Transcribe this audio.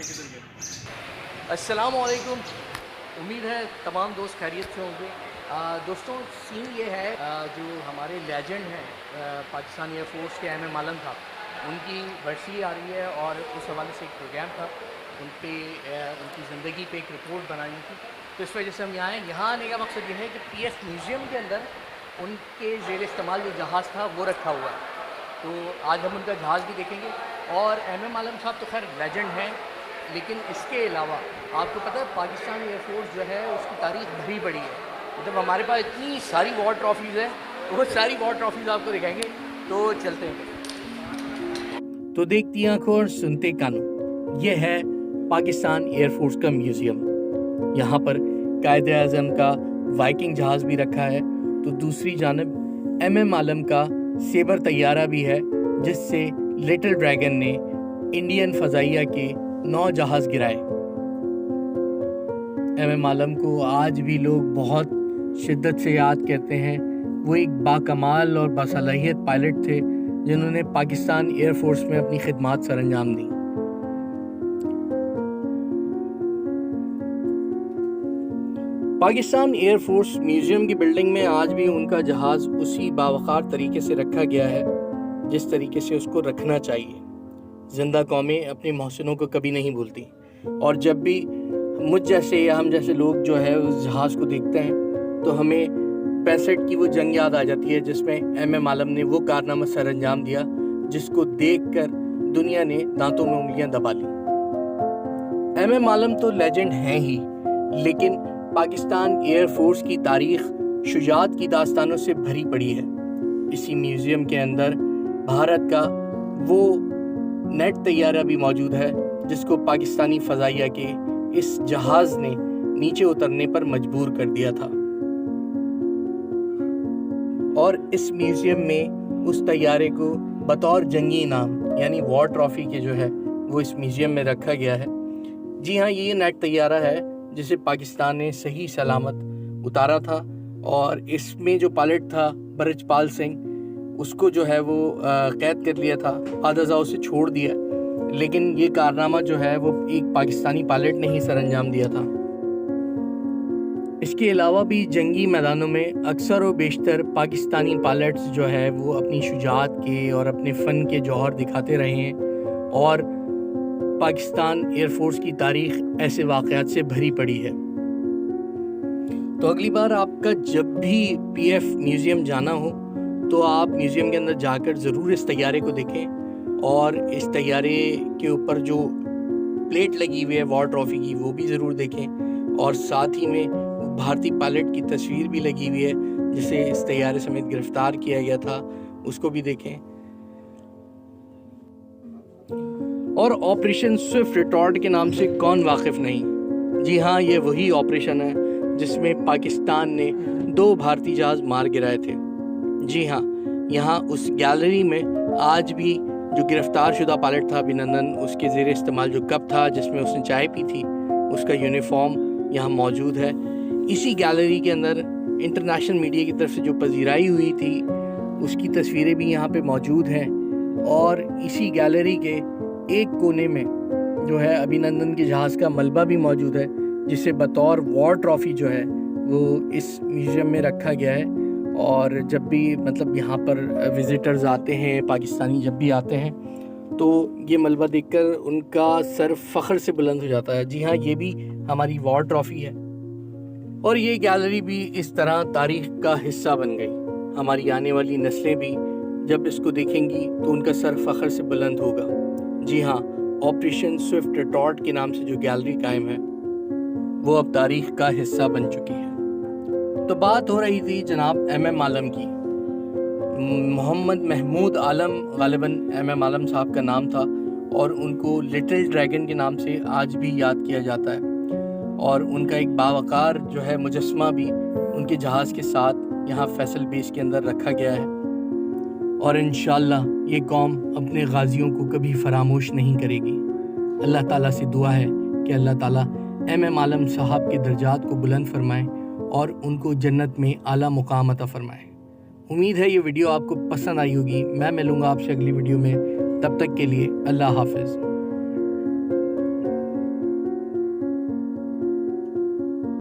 किधर गया। अस्सलाम वालेकुम। उम्मीद है तमाम दोस्त खैरियत से होंगे। दोस्तों सीन ये है, जो हमारे लेजेंड हैं पाकिस्तान एयरफोर्स के एम आलम साहब, उनकी बरसी आ रही है और उस हवाले से एक प्रोग्राम था, उन पे उनकी ज़िंदगी पे एक रिपोर्ट बनाई थी। तो इस वजह से हम यहाँ आए। यहाँ आने का मकसद ये है कि पीएफ म्यूज़ियम के अंदर उनके ज़ेर इस्तेमाल जो जहाज़ था वो रखा हुआ है, तो आज हम उनका जहाज़ भी देखेंगे। और एम आलम साहब तो खैर लेजेंड हैं, लेकिन इसके अलावा आपको पता है पाकिस्तान एयरफोर्स जो है उसकी तारीख भरी पड़ी है। मतलब हमारे पास इतनी सारी वॉर ट्रॉफीज़ हैं, वो सारी वॉर ट्रॉफीज़ आपको दिखाएंगे। तो चलते हैं। तो देखती आंखों और सुनते कानों, ये है पाकिस्तान एयरफोर्स का म्यूज़ियम। यहाँ पर कायदे आज़म का वाइकिंग जहाज़ भी रखा है, तो दूसरी जानब एम आलम का सेबर तैयारा भी है, जिससे लिटिल ड्रैगन ने इंडियन फ़ज़ाइया के 9 जहाज़ गिराए। एम आलम को आज भी लोग बहुत शिद्दत से याद करते हैं। वो एक बाकमाल और बासलाहियत पायलट थे, जिन्होंने पाकिस्तान एयरफोर्स में अपनी खिदमात सरअंजाम दी। पाकिस्तान एयरफोर्स म्यूज़ियम की बिल्डिंग में आज भी उनका जहाज़ उसी बावक़ार तरीके से रखा गया है जिस तरीके से उसको रखना चाहिए। ज़िंदा कौमें अपने मोहसिनों को कभी नहीं भूलती, और जब भी मुझ जैसे या हम जैसे लोग जो है उस जहाज़ को देखते हैं तो हमें 65 की वो जंग याद आ जाती है, जिसमें एम आलम ने वो कारनामा सरअंजाम दिया जिसको देखकर दुनिया ने दांतों में उंगलियां दबा ली। एम आलम तो लेजेंड हैं ही, लेकिन पाकिस्तान एयरफोर्स की तारीख शुजाअत की दास्तानों से भरी पड़ी है। इसी म्यूज़ियम के अंदर भारत का वो नेट तैयारा भी मौजूद है जिसको पाकिस्तानी फ़ज़ाइया के इस जहाज़ ने नीचे उतरने पर मजबूर कर दिया था। और इस म्यूज़ियम में उस तैयारे को बतौर जंगी इनाम यानी वॉर ट्रॉफ़ी के जो है वो इस म्यूज़ियम में रखा गया है। जी हाँ, ये नेट तैयारा है जिसे पाकिस्तान ने सही सलामत उतारा था, और इसमें जो पायलट था बरजपाल सिंह, उसको जो है वो कैद कर लिया था, आदजाओं से छोड़ दिया, लेकिन ये कारनामा जो है वो एक पाकिस्तानी पायलट ने ही सरअंजाम दिया था। इसके अलावा भी जंगी मैदानों में अक्सर व बेशतर पाकिस्तानी पायलट्स जो है वो अपनी शुजाअत के और अपने फ़न के जौहर दिखाते रहे हैं, और पाकिस्तान एयरफोर्स की तारीख ऐसे वाक़यात से भरी पड़ी है। तो अगली बार आपका जब भी पीएफ म्यूज़ियम जाना हो तो आप म्यूज़ियम के अंदर जाकर ज़रूर इस तैयारे को देखें, और इस तैयारे के ऊपर जो प्लेट लगी हुई है वॉर ट्रॉफ़ी की वो भी ज़रूर देखें, और साथ ही में भारतीय पायलट की तस्वीर भी लगी हुई है जिसे इस तैयारे समेत गिरफ़्तार किया गया था, उसको भी देखें। और ऑपरेशन स्विफ्ट रिटॉर्ट के नाम से कौन वाकिफ़ नहीं। जी हाँ, ये वही ऑपरेशन है जिसमें पाकिस्तान ने 2 भारतीय जहाज़ मार गिराए थे। जी हाँ, यहाँ उस गैलरी में आज भी जो गिरफ़्तार शुदा पायलट था अभिनंदन, उसके ज़ेर इस्तेमाल जो कप था जिसमें उसने चाय पी थी, उसका यूनिफॉर्म यहाँ मौजूद है। इसी गैलरी के अंदर इंटरनेशनल मीडिया की तरफ से जो पजीराई हुई थी उसकी तस्वीरें भी यहाँ पे मौजूद हैं, और इसी गैलरी के एक कोने में जो है अभिनंदन के जहाज़ का मलबा भी मौजूद है, जिसे बतौर वॉर ट्रॉफ़ी जो है वो इस म्यूज़ियम में रखा गया है। और जब भी मतलब यहाँ पर विज़िटर्स आते हैं, पाकिस्तानी जब भी आते हैं, तो ये मलबा देखकर उनका सर फ़ख्र से बुलंद हो जाता है। जी हाँ, ये भी हमारी वॉर ट्रॉफ़ी है, और ये गैलरी भी इस तरह तारीख़ का हिस्सा बन गई। हमारी आने वाली नस्लें भी जब इसको देखेंगी तो उनका सर फ़ख्र से बुलंद होगा। जी हाँ, ऑपरेशन स्विफ्ट रिटॉर्ट के नाम से जो गैलरी कायम है वो अब तारीख़ का हिस्सा बन चुकी है। तो बात हो रही थी जनाब एम आलम की। मोहम्मद महमूद आलम गालिबन एम आलम साहब का नाम था, और उनको लिटिल ड्रैगन के नाम से आज भी याद किया जाता है, और उनका एक बावकार जो है मुजस्मा भी उनके जहाज़ के साथ यहाँ फैसल बेस के अंदर रखा गया है। और इंशाअल्लाह ये कौम अपने गाजियों को कभी फरामोश नहीं करेगी। अल्लाह ताला से दुआ है कि अल्लाह ताला एम आलम साहब के दर्जात को बुलंद फरमाए और उनको जन्नत में आला मुकाम अता फरमाए। उम्मीद है ये वीडियो आपको पसंद आई होगी। मैं मिलूँगा आपसे अगली वीडियो में, तब तक के लिए अल्लाह हाफ़िज़।